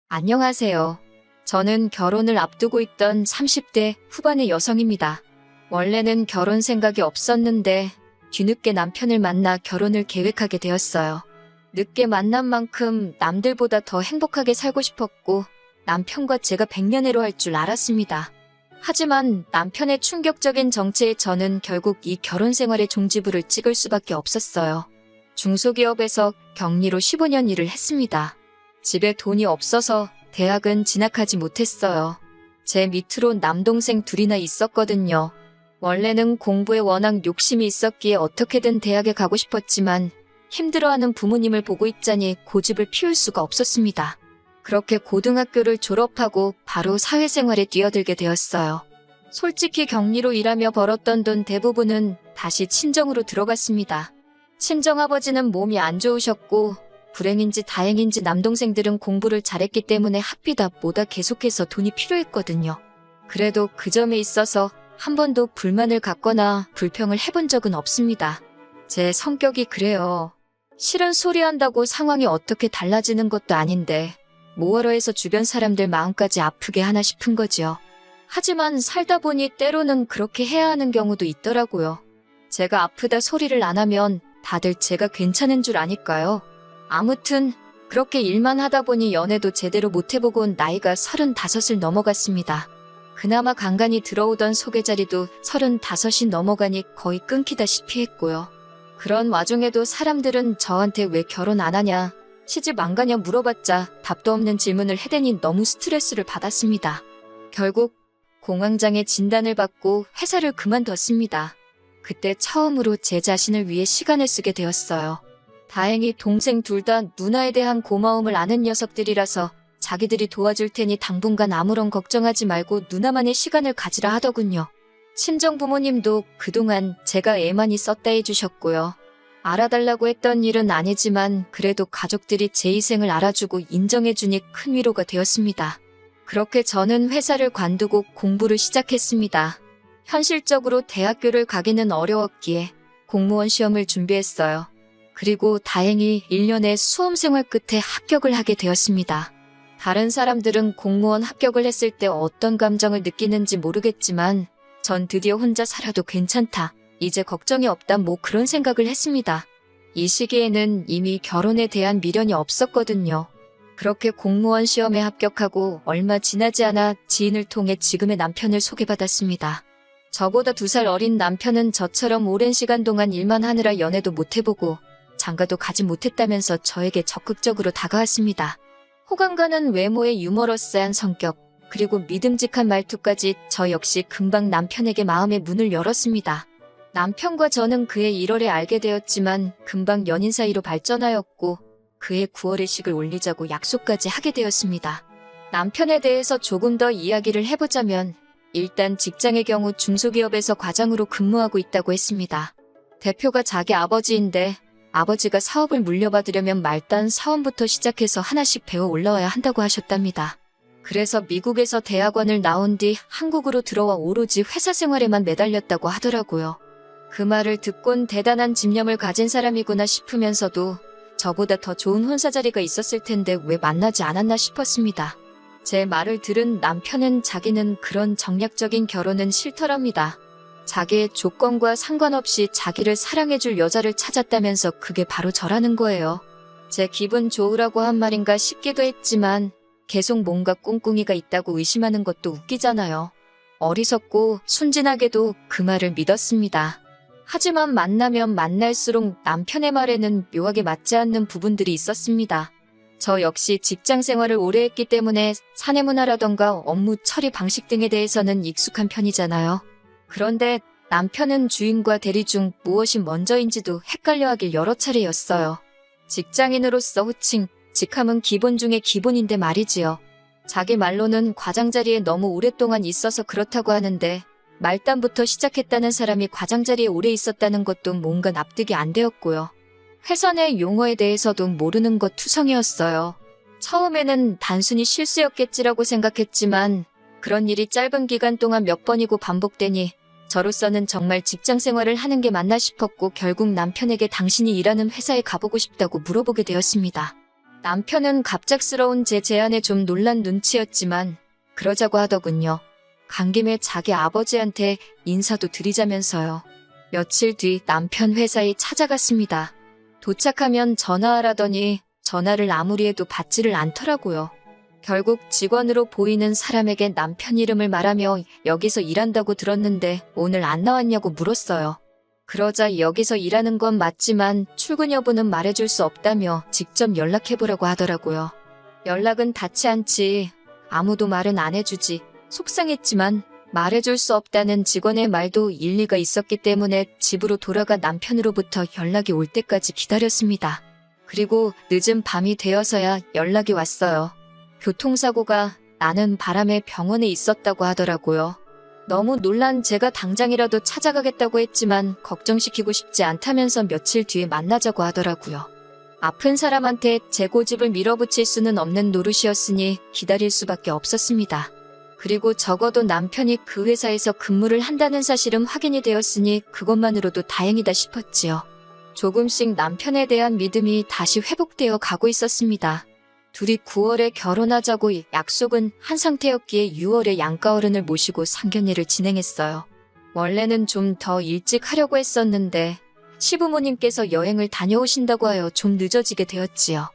안녕하세요. 저는 결혼을 앞두고 있던 30대 후반의 여성입니다. 원래는 결혼 생각이 없었는데 뒤늦게 남편을 만나 결혼을 계획하게 되었어요. 늦게 만난 만큼 남들보다 더 행복하게 살고 싶었고 남편과 제가 백년해로 할 줄 알았습니다. 하지만 남편의 충격적인 정체에 저는 결국 이 결혼 생활의 종지부를 찍을 수밖에 없었어요. 중소기업에서 격리로 15년 일을 했습니다. 집에 돈이 없어서 대학은 진학하지 못했어요. 제 밑으로 남동생 둘이나 있었거든요. 원래는 공부에 워낙 욕심이 있었기에 어떻게든 대학에 가고 싶었지만 힘들어하는 부모님을 보고 있자니 고집을 피울 수가 없었습니다. 그렇게 고등학교를 졸업하고 바로 사회생활에 뛰어들게 되었어요. 솔직히 격리로 일하며 벌었던 돈 대부분은 다시 친정으로 들어갔습니다. 친정아버지는 몸이 안 좋으셨고 불행인지 다행인지 남동생들은 공부를 잘했기 때문에 학비다 뭐다 계속해서 돈이 필요했거든요. 그래도 그 점에 있어서 한 번도 불만을 갖거나 불평을 해본 적은 없습니다. 제 성격이 그래요. 싫은 소리 한다고 상황이 어떻게 달라지는 것도 아닌데 뭐하러 해서 주변 사람들 마음까지 아프게 하나 싶은 거지요. 하지만 살다 보니 때로는 그렇게 해야 하는 경우도 있더라고요. 제가 아프다 소리를 안 하면 다들 제가 괜찮은 줄 아니까요. 아무튼 그렇게 일만 하다 보니 연애도 제대로 못 해보고 온 나이가 35을 넘어갔습니다. 그나마 간간히 들어오던 소개 자리도 35이 넘어가니 거의 끊기다시피 했고요. 그런 와중에도 사람들은 저한테 왜 결혼 안 하냐, 시집 안 가냐 물어봤자 답도 없는 질문을 해대니 너무 스트레스를 받았습니다. 결국 공황장애 진단을 받고 회사를 그만뒀습니다. 그때 처음으로 제 자신을 위해 시간을 쓰게 되었어요. 다행히 동생 둘 다 누나에 대한 고마움을 아는 녀석들이라서 자기들이 도와줄 테니 당분간 아무런 걱정하지 말고 누나만의 시간을 가지라 하더군요. 친정 부모님도 그동안 제가 애 많이 썼다 해주셨고요. 알아달라고 했던 일은 아니지만 그래도 가족들이 제 희생을 알아주고 인정해주니 큰 위로가 되었습니다. 그렇게 저는 회사를 관두고 공부를 시작했습니다. 현실적으로 대학교를 가기는 어려웠기에 공무원 시험을 준비했어요. 그리고 다행히 1년의 수험생활 끝에 합격을 하게 되었습니다. 다른 사람들은 공무원 합격을 했을 때 어떤 감정을 느끼는지 모르겠지만 전 드디어 혼자 살아도 괜찮다, 이제 걱정이 없다 뭐 그런 생각을 했습니다. 이 시기에는 이미 결혼에 대한 미련이 없었거든요. 그렇게 공무원 시험에 합격하고 얼마 지나지 않아 지인을 통해 지금의 남편을 소개받았습니다. 저보다 2살 어린 남편은 저처럼 오랜 시간 동안 일만 하느라 연애도 못 해보고 장가도 가지 못했다면서 저에게 적극적으로 다가왔습니다. 호감 가는 외모에 유머러스한 성격, 그리고 믿음직한 말투까지 저 역시 금방 남편에게 마음의 문을 열었습니다. 남편과 저는 그해 1월에 알게 되었지만 금방 연인 사이로 발전하였고 그해 9월에 식을 올리자고 약속까지 하게 되었습니다. 남편에 대해서 조금 더 이야기를 해보자면 일단 직장의 경우 중소기업에서 과장으로 근무하고 있다고 했습니다. 대표가 자기 아버지인데 아버지가 사업을 물려받으려면 말단 사원부터 시작해서 하나씩 배워 올라와야 한다고 하셨답니다. 그래서 미국에서 대학원을 나온 뒤 한국으로 들어와 오로지 회사 생활에만 매달렸다고 하더라고요. 그 말을 듣곤 대단한 집념을 가진 사람이구나 싶으면서도 저보다 더 좋은 혼사 자리가 있었을 텐데 왜 만나지 않았나 싶었습니다. 제 말을 들은 남편은 자기는 그런 정략적인 결혼은 싫더랍니다. 자기의 조건과 상관없이 자기를 사랑해줄 여자를 찾았다면서 그게 바로 저라는 거예요. 제 기분 좋으라고 한 말인가 싶기도 했지만 계속 뭔가 꿍꿍이가 있다고 의심하는 것도 웃기잖아요. 어리석고 순진하게도 그 말을 믿었습니다. 하지만 만나면 만날수록 남편의 말에는 묘하게 맞지 않는 부분들이 있었습니다. 저 역시 직장 생활을 오래 했기 때문에 사내 문화라던가 업무 처리 방식 등에 대해서는 익숙한 편이잖아요. 그런데 남편은 주인과 대리 중 무엇이 먼저인지도 헷갈려하길 여러 차례였어요. 직장인으로서 호칭, 직함은 기본 중에 기본인데 말이지요. 자기 말로는 과장 자리에 너무 오랫동안 있어서 그렇다고 하는데 말단부터 시작했다는 사람이 과장 자리에 오래 있었다는 것도 뭔가 납득이 안 되었고요. 회사 내 용어에 대해서도 모르는 것 투성이었어요. 처음에는 단순히 실수였겠지라고 생각했지만 그런 일이 짧은 기간 동안 몇 번이고 반복되니 저로서는 정말 직장 생활을 하는 게 맞나 싶었고 결국 남편에게 당신이 일하는 회사에 가보고 싶다고 물어보게 되었습니다. 남편은 갑작스러운 제 제안에 좀 놀란 눈치였지만 그러자고 하더군요. 간 김에 자기 아버지한테 인사도 드리자면서요. 며칠 뒤 남편 회사에 찾아갔습니다. 도착하면 전화하라더니 전화를 아무리 해도 받지를 않더라고요. 결국 직원으로 보이는 사람에게 남편 이름을 말하며 여기서 일한다고 들었는데 오늘 안 나왔냐고 물었어요. 그러자 여기서 일하는 건 맞지만 출근 여부는 말해줄 수 없다며 직접 연락해보라고 하더라고요. 연락은 닿지 않지. 아무도 말은 안 해주지. 속상했지만 말해줄 수 없다는 직원의 말도 일리가 있었기 때문에 집으로 돌아가 남편으로부터 연락이 올 때까지 기다렸습니다. 그리고 늦은 밤이 되어서야 연락이 왔어요. 교통사고가 나는 바람에 병원에 있었다고 하더라고요. 너무 놀란 제가 당장이라도 찾아가겠다고 했지만 걱정시키고 싶지 않다면서 며칠 뒤에 만나자고 하더라고요. 아픈 사람한테 제 고집을 밀어붙일 수는 없는 노릇이었으니 기다릴 수밖에 없었습니다. 그리고 적어도 남편이 그 회사에서 근무를 한다는 사실은 확인이 되었으니 그것만으로도 다행이다 싶었지요. 조금씩 남편에 대한 믿음이 다시 회복되어 가고 있었습니다. 둘이 9월에 결혼하자고 약속은 한 상태였기에 6월에 양가어른을 모시고 상견례를 진행했어요. 원래는 좀 더 일찍 하려고 했었는데 시부모님께서 여행을 다녀오신다고 하여 좀 늦어지게 되었지요.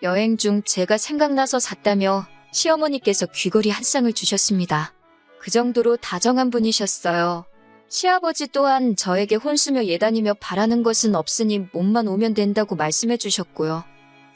여행 중 제가 생각나서 샀다며 시어머니께서 귀걸이 한 쌍을 주셨습니다. 그 정도로 다정한 분이셨어요. 시아버지 또한 저에게 혼수며 예단이며 바라는 것은 없으니 몸만 오면 된다고 말씀해 주셨고요.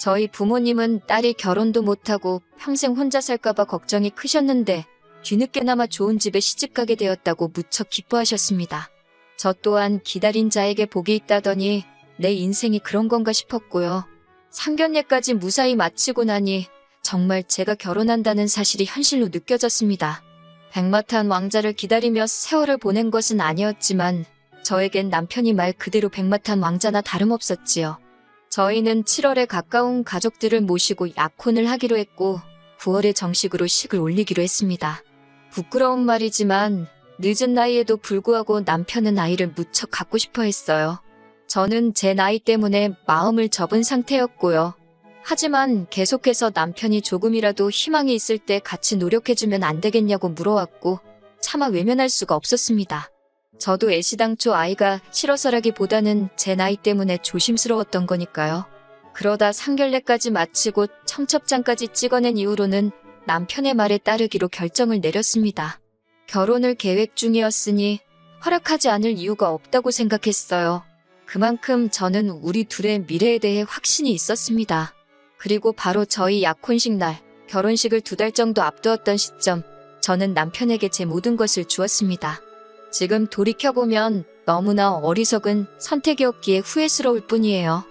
저희 부모님은 딸이 결혼도 못하고 평생 혼자 살까봐 걱정이 크셨는데 뒤늦게나마 좋은 집에 시집가게 되었다고 무척 기뻐하셨습니다. 저 또한 기다린 자에게 복이 있다더니 내 인생이 그런 건가 싶었고요. 상견례까지 무사히 마치고 나니 정말 제가 결혼한다는 사실이 현실로 느껴졌습니다. 백마탄 왕자를 기다리며 세월을 보낸 것은 아니었지만 저에겐 남편이 말 그대로 백마탄 왕자나 다름없었지요. 저희는 7월에 가까운 가족들을 모시고 약혼을 하기로 했고 9월에 정식으로 식을 올리기로 했습니다. 부끄러운 말이지만 늦은 나이에도 불구하고 남편은 아이를 무척 갖고 싶어 했어요. 저는 제 나이 때문에 마음을 접은 상태였고요. 하지만 계속해서 남편이 조금이라도 희망이 있을 때 같이 노력해주면 안 되겠냐고 물어왔고 차마 외면할 수가 없었습니다. 저도 애시당초 아이가 싫어서라기보다는 제 나이 때문에 조심스러웠던 거니까요. 그러다 상견례까지 마치고 청첩장까지 찍어낸 이후로는 남편의 말에 따르기로 결정을 내렸습니다. 결혼을 계획 중이었으니 허락하지 않을 이유가 없다고 생각했어요. 그만큼 저는 우리 둘의 미래에 대해 확신이 있었습니다. 그리고 바로 저희 약혼식 날, 결혼식을 2달 정도 앞두었던 시점, 저는 남편에게 제 모든 것을 주었습니다. 지금 돌이켜보면 너무나 어리석은 선택이었기에 후회스러울 뿐이에요.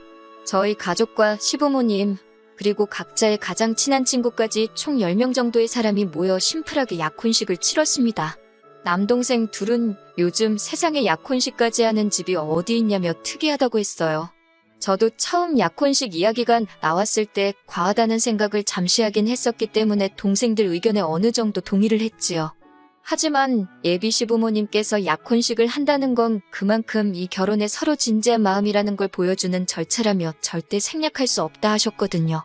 저희 가족과 시부모님, 그리고 각자의 가장 친한 친구까지 총 10명 정도의 사람이 모여 심플하게 약혼식을 치렀습니다. 남동생 둘은 요즘 세상에 약혼식까지 하는 집이 어디 있냐며 특이하다고 했어요. 저도 처음 약혼식 이야기가 나왔을 때 과하다는 생각을 잠시 하긴 했었기 때문에 동생들 의견에 어느 정도 동의를 했지요. 하지만 예비 시부모님께서 약혼식을 한다는 건 그만큼 이 결혼에 서로 진지한 마음이라는 걸 보여주는 절차라며 절대 생략할 수 없다 하셨거든요.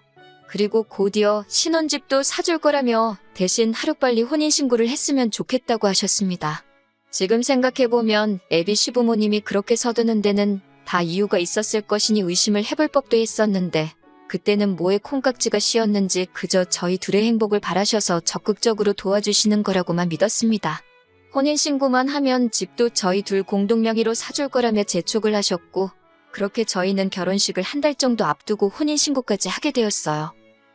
그리고 곧이어 신혼집도 사줄 거라며 대신 하루빨리 혼인신고를 했으면 좋겠다고 하셨습니다. 지금 생각해보면 예비 시부모님이 그렇게 서두는 데는 다 이유가 있었을 것이니 의심을 해볼 법도 했었는데 그때는 뭐에 콩깍지가 씌었는지 그저 저희 둘의 행복을 바라셔서 적극적으로 도와주시는 거라고만 믿었습니다. 혼인신고만 하면 집도 저희 둘 공동 명의로 사줄 거라며 재촉을 하셨고 그렇게 저희는 결혼식을 한 달 정도 앞두고 혼인신고까지 하게 되었어요.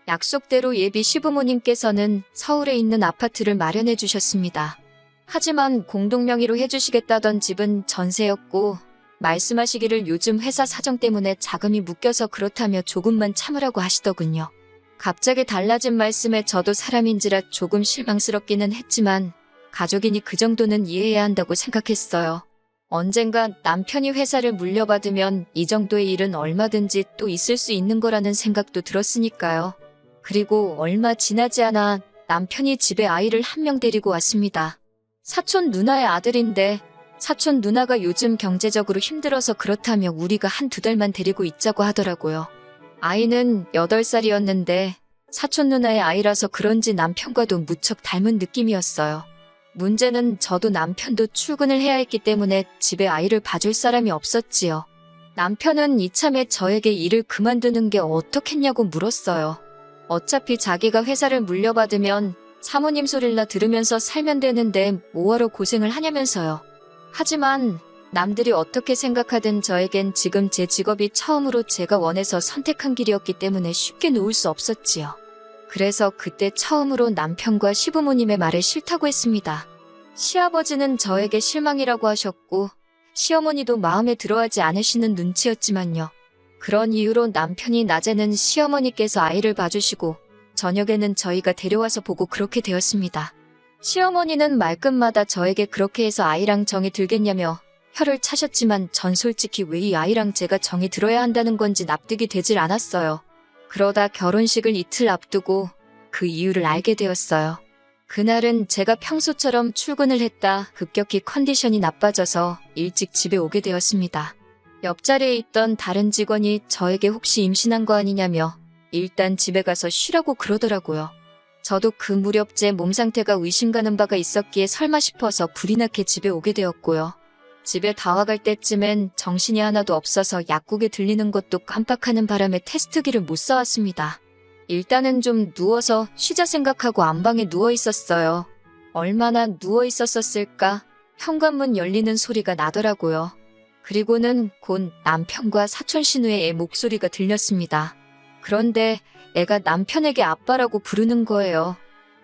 약속대로 예비 시부모님께서는 서울에 있는 아파트를 마련해 주셨습니다. 하지만 공동 명의로 해주시겠다던 집은 전세였고 말씀하시기를 요즘 회사 사정 때문에 자금이 묶여서 그렇다며 조금만 참으라고 하시더군요. 갑자기 달라진 말씀에 저도 사람인지라 조금 실망스럽기는 했지만 가족이니 그 정도는 이해해야 한다고 생각했어요. 언젠가 남편이 회사를 물려받으면 이 정도의 일은 얼마든지 또 있을 수 있는 거라는 생각도 들었으니까요. 그리고 얼마 지나지 않아 남편이 집에 아이를 한 명 데리고 왔습니다. 사촌 누나의 아들인데 사촌 누나가 요즘 경제적으로 힘들어서 그렇다며 우리가 1~2달만 데리고 있자고 하더라고요. 아이는 8살이었는데 사촌 누나의 아이라서 그런지 남편과도 무척 닮은 느낌이었어요. 문제는 저도 남편도 출근을 해야 했기 때문에 집에 아이를 봐줄 사람이 없었지요. 남편은 이참에 저에게 일을 그만두는 게 어떻겠냐고 물었어요. 어차피 자기가 회사를 물려받으면 사모님 소리나 들으면서 살면 되는데 뭐하러 고생을 하냐면서요. 하지만 남들이 어떻게 생각하든 저에겐 지금 제 직업이 처음으로 제가 원해서 선택한 길이었기 때문에 쉽게 놓을 수 없었지요. 그래서 그때 처음으로 남편과 시부모님의 말에 싫다고 했습니다. 시아버지는 저에게 실망이라고 하셨고 시어머니도 마음에 들어하지 않으시는 눈치였지만요. 그런 이유로 남편이 낮에는 시어머니께서 아이를 봐주시고 저녁에는 저희가 데려와서 보고 그렇게 되었습니다. 시어머니는 말끝마다 저에게 그렇게 해서 아이랑 정이 들겠냐며 혀를 차셨지만 전 솔직히 왜 이 아이랑 제가 정이 들어야 한다는 건지 납득이 되질 않았어요. 그러다 결혼식을 이틀 앞두고 그 이유를 알게 되었어요. 그날은 제가 평소처럼 출근을 했다 급격히 컨디션이 나빠져서 일찍 집에 오게 되었습니다. 옆자리에 있던 다른 직원이 저에게 혹시 임신한 거 아니냐며 일단 집에 가서 쉬라고 그러더라고요. 저도 그 무렵 제 몸 상태가 의심가는 바가 있었기에 설마 싶어서 불이 나게 집에 오게 되었고요. 집에 다 와갈 때쯤엔 정신이 하나도 없어서 약국에 들리는 것도 깜빡하는 바람에 테스트기를 못 사왔습니다. 일단은 좀 누워서 쉬자 생각하고 안방에 누워 있었어요. 얼마나 누워 있었을까? 현관문 열리는 소리가 나더라고요. 그리고는 곧 남편과 사촌 신우의 애 목소리가 들렸습니다. 그런데 애가 남편에게 아빠라고 부르는 거예요.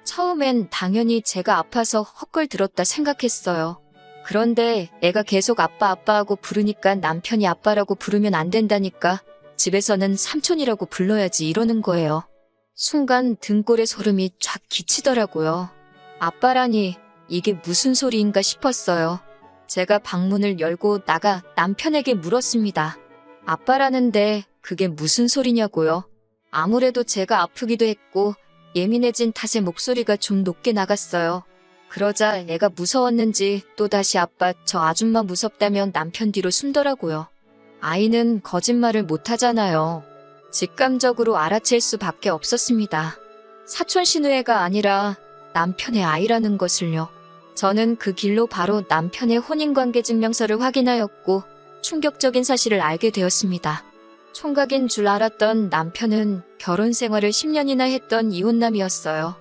처음엔 당연히 제가 아파서 헛걸 들었다 생각했어요. 그런데 애가 계속 아빠 아빠하고 부르니까 남편이 아빠라고 부르면 안 된다니까 집에서는 삼촌이라고 불러야지 이러는 거예요. 순간 등골에 소름이 쫙 끼치더라고요. 아빠라니 이게 무슨 소리인가 싶었어요. 제가 방문을 열고 나가 남편에게 물었습니다. 아빠라는데 그게 무슨 소리냐고요? 아무래도 제가 아프기도 했고 예민해진 탓에 목소리가 좀 높게 나갔어요. 그러자 애가 무서웠는지 또다시 아빠 저 아줌마 무섭다면 남편 뒤로 숨더라고요. 아이는 거짓말을 못하잖아요. 직감적으로 알아챌 수밖에 없었습니다. 사촌 신우애가 아니라 남편의 아이라는 것을요. 저는 그 길로 바로 남편의 혼인관계 증명서를 확인하였고 충격적인 사실을 알게 되었습니다. 총각인 줄 알았던 남편은 결혼 생활을 10년이나 했던 이혼남이었어요.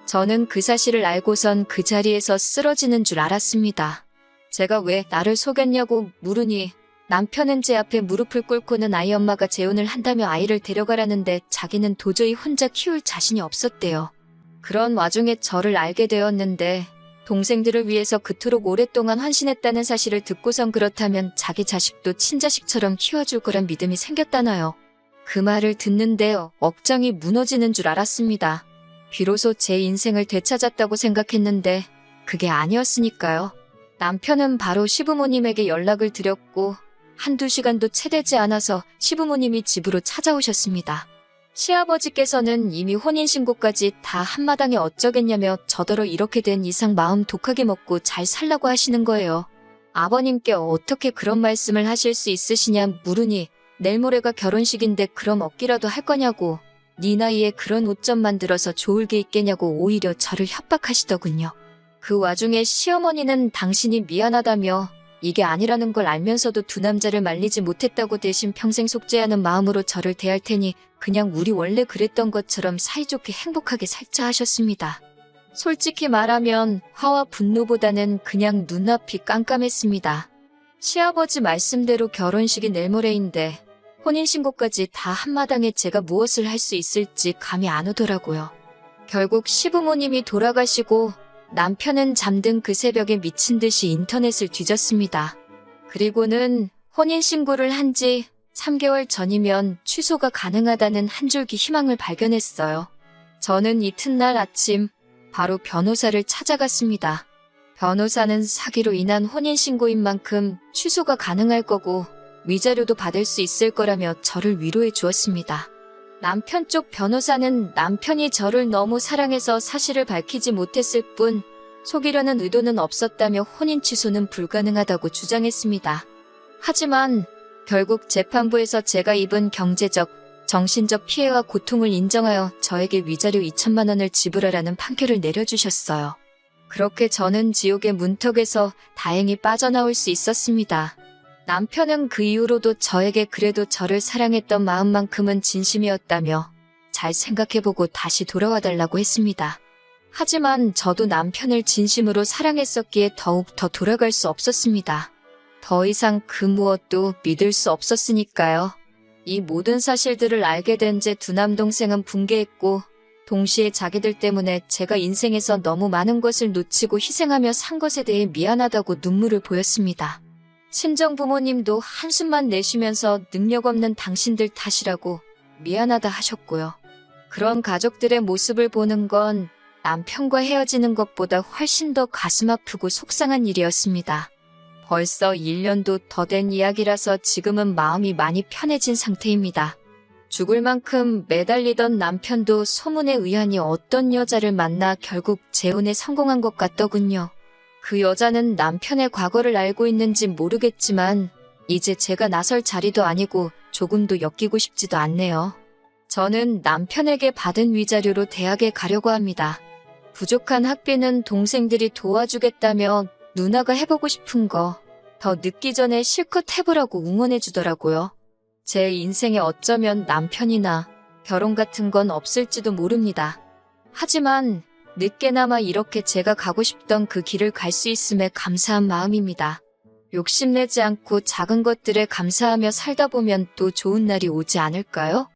저는 그 사실을 알고선 그 자리에서 쓰러지는 줄 알았습니다. 제가 왜 나를 속였냐고 물으니 남편은 제 앞에 무릎을 꿇고는 아이 엄마가 재혼을 한다며 아이를 데려가라는데 자기는 도저히 혼자 키울 자신이 없었대요. 그런 와중에 저를 알게 되었는데 동생들을 위해서 그토록 오랫동안 헌신했다는 사실을 듣고선 그렇다면 자기 자식도 친자식처럼 키워줄 거란 믿음이 생겼다나요. 그 말을 듣는데 억장이 무너지는 줄 알았습니다. 비로소 제 인생을 되찾았다고 생각했는데 그게 아니었으니까요. 남편은 바로 시부모님에게 연락을 드렸고 한두 시간도 채 되지 않아서 시부모님이 집으로 찾아오셨습니다. 시아버지께서는 이미 혼인신고까지 다 한마당에 어쩌겠냐며 저더러 이렇게 된 이상 마음 독하게 먹고 잘 살라고 하시는 거예요. 아버님께 어떻게 그런 말씀을 하실 수 있으시냐 물으니 내일 모레가 결혼식인데 그럼 얻기라도 할 거냐고 네 나이에 그런 옷 좀 만들어서 좋을 게 있겠냐고 오히려 저를 협박하시더군요. 그 와중에 시어머니는 당신이 미안하다며 이게 아니라는 걸 알면서도 두 남자를 말리지 못했다고 대신 평생 속죄하는 마음으로 저를 대할 테니 그냥 우리 원래 그랬던 것처럼 사이좋게 행복하게 살자 하셨습니다. 솔직히 말하면 화와 분노보다는 그냥 눈앞이 깜깜했습니다. 시아버지 말씀대로 결혼식이 내일 모레인데 혼인신고까지 다 한마당에 제가 무엇을 할 수 있을지 감이 안 오더라고요. 결국 시부모님이 돌아가시고 남편은 잠든 그 새벽에 미친 듯이 인터넷을 뒤졌습니다. 그리고는 혼인신고를 한 지 3개월 전이면 취소가 가능하다는 한 줄기 희망을 발견했어요. 저는 이튿날 아침 바로 변호사를 찾아갔습니다. 변호사는 사기로 인한 혼인신고인 만큼 취소가 가능할 거고 위자료도 받을 수 있을 거라며 저를 위로해 주었습니다. 남편 쪽 변호사는 남편이 저를 너무 사랑해서 사실을 밝히지 못했을 뿐 속이려는 의도는 없었다며 혼인 취소는 불가능하다고 주장했습니다. 하지만 결국 재판부에서 제가 입은 경제적, 정신적 피해와 고통을 인정하여 저에게 위자료 2천만 원을 지불하라는 판결을 내려주셨어요. 그렇게 저는 지옥의 문턱에서 다행히 빠져나올 수 있었습니다. 남편은 그 이후로도 저에게 그래도 저를 사랑했던 마음만큼은 진심이었다며 잘 생각해보고 다시 돌아와 달라고 했습니다. 하지만 저도 남편을 진심으로 사랑했었기에 더욱 더 돌아갈 수 없었습니다. 더 이상 그 무엇도 믿을 수 없었으니까요. 이 모든 사실들을 알게 된 제 두 남동생은 붕괴했고 동시에 자기들 때문에 제가 인생에서 너무 많은 것을 놓치고 희생하며 산 것에 대해 미안하다고 눈물을 보였습니다. 친정부모님도 한숨만 내쉬면서 능력 없는 당신들 탓이라고 미안하다 하셨고요. 그런 가족들의 모습을 보는 건 남편과 헤어지는 것보다 훨씬 더 가슴 아프고 속상한 일이었습니다. 벌써 1년도 더 된 이야기라서 지금은 마음이 많이 편해진 상태입니다. 죽을 만큼 매달리던 남편도 소문에 의하니 어떤 여자를 만나 결국 재혼에 성공한 것 같더군요. 그 여자는 남편의 과거를 알고 있는지 모르겠지만 이제 제가 나설 자리도 아니고 조금도 엮이고 싶지도 않네요. 저는 남편에게 받은 위자료로 대학에 가려고 합니다. 부족한 학비는 동생들이 도와주겠다며 누나가 해보고 싶은 거 더 늦기 전에 실컷 해보라고 응원해주더라고요. 제 인생에 어쩌면 남편이나 결혼 같은 건 없을지도 모릅니다. 하지만 늦게나마 이렇게 제가 가고 싶던 그 길을 갈 수 있음에 감사한 마음입니다. 욕심내지 않고 작은 것들에 감사하며 살다 보면 또 좋은 날이 오지 않을까요?